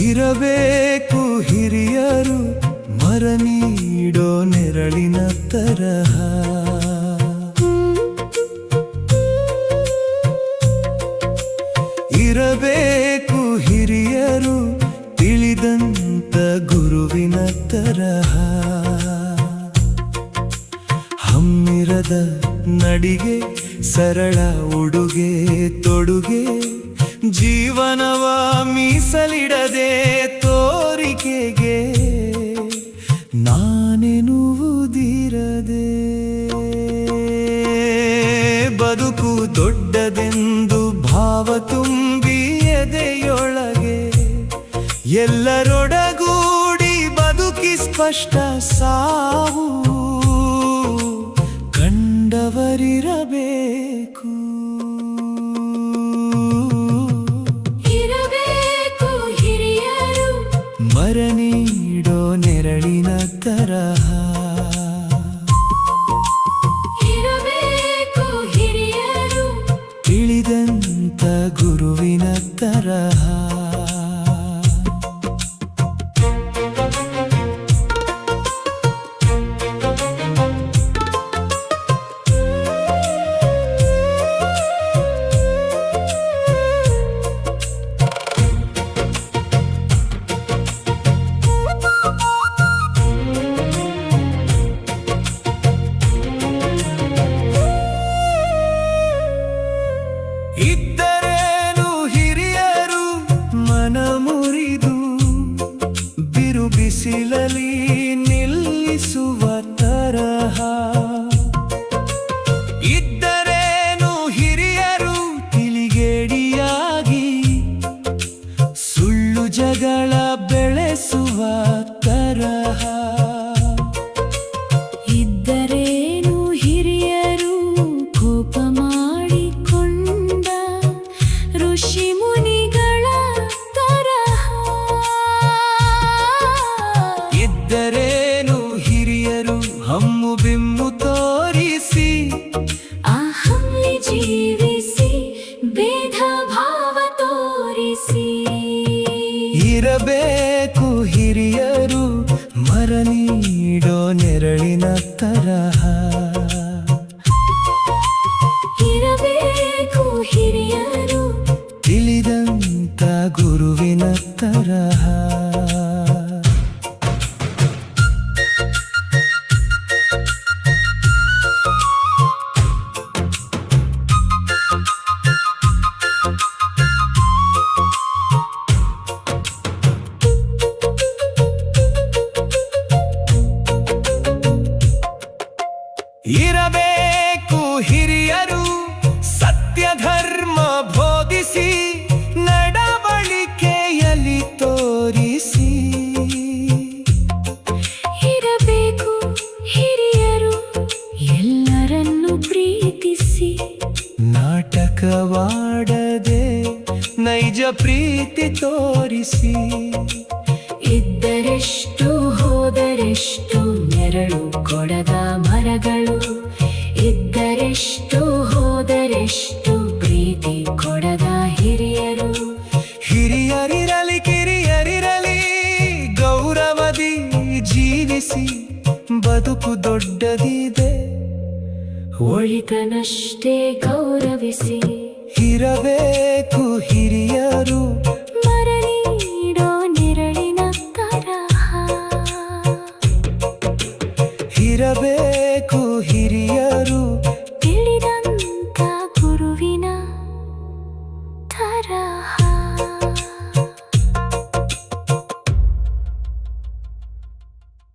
ಇರಬೇಕು ಹಿರಿಯರು ಮರ ನೀಡೋ ನೆರಳಿನ ತರಹ. ಇರಬೇಕು ಹಿರಿಯರು ತಿಳಿದಂತ ಗುರುವಿನ ತರಹ. ಹಮ್ಮಿರದ ನಡಿಗೆ ಸರಳ ಉಡುಗೆ ತೊಡುಗೆ, ಜೀವನವ ಮೀಸಲಿಡದೆ ತೋರಿಕೆಗೆ ನಾನೆನುವುದಿರದೆ. ಬದುಕು ದೊಡ್ಡದೆಂದು ಭಾವ ತುಂಬಿ ಎದೆಯೊಳಗೆ ಎಲ್ಲರೊಡಗೂಡಿ ಬದುಕಿ ಸ್ಪಷ್ಟ ಸಾವು ಕಂಡವರಿರಬೇಕು. ಮರ ನೀಡೋ ನೆರಳಿನ ತರಹ. ಇರಬೇಕು ಹಿರಿಯರು ತಿಳಿದಂತ ಗುರುವಿನ ತರಹ. ಇದ್ದರೇನು ಹಿರಿಯರು ಮನ ಮುರಿದು ಬಿರು ಬಿಸಿಲಲಿ ನಿಲ್ಲಿಸುವ ತರಹ. ಇದ್ದರೇನು ಹಿರಿಯರು ತಿಳಿಗೇಡಿಯಾಗಿ ಸುಳ್ಳು ಜಗಳ ಬೆಳೆಸುವ ತರಹ. ಇದ್ದರೇನು ಹಿರಿಯರು ಕೋಪ ಮಾಡಿಕೊಂಡ ಋಷಿ ಮುನಿಗಳ ತರಹ. ಇದ್ದರೇನು ಹಿರಿಯರು ಹಮ್ಮು ಬಿಮ್ಮು ತೋರಿಸಿ ಅಹಂಲಿ ಜೀವಿಸಿ ಭೇದ ಭಾವ ತೋರಿಸಿ. ಇರಬೇಕು ಹಿರಿಯರು ಮರ ನೀಡೋ ನೆರಳಿನ ತರಹ. ಇರಬೇಕು ಹಿರಿಯರು ತಿಳಿದಂತ ಗುರುವಿನ ತರಹ. ಇರಬೇಕು ಹಿರಿಯರು ಸತ್ಯ ಧರ್ಮ ಬೋಧಿಸಿ ನಡವಳಿಕೆಯಲ್ಲಿ ತೋರಿಸಿ. ಇರಬೇಕು ಹಿರಿಯರು ಎಲ್ಲರನ್ನು ಪ್ರೀತಿಸಿ ನಾಟಕವಾಡದೆ ನೈಜ ಪ್ರೀತಿ ತೋರಿಸಿ. ಇದ್ದರೆಷ್ಟು ಹೋದರೆಷ್ಟು ನೆರಳು ಕೊಡದ ಮರಗಳು. ಇದ್ದರೆಷ್ಟು ಹೋದರೆಷ್ಟು ಪ್ರೀತಿ ಕೊಡದ ಹಿರಿಯರು. ಹಿರಿಯರಿರಲಿ ಕಿರಿಯರಿರಲಿ ಗೌರವದಿ ಜೀವಿಸಿ ಬದುಕು ದೊಡ್ಡದಿದೆ ಒಳಿತನಷ್ಟೇ ಗೌರವಿಸಿ. ಇರಬೇಕು ಹಿರಿಯರು ಮರ ನೀಡೋ ನೆರಳಿನ ತರಹ. ಇರಬೇಕು ಹಿರಿಯರು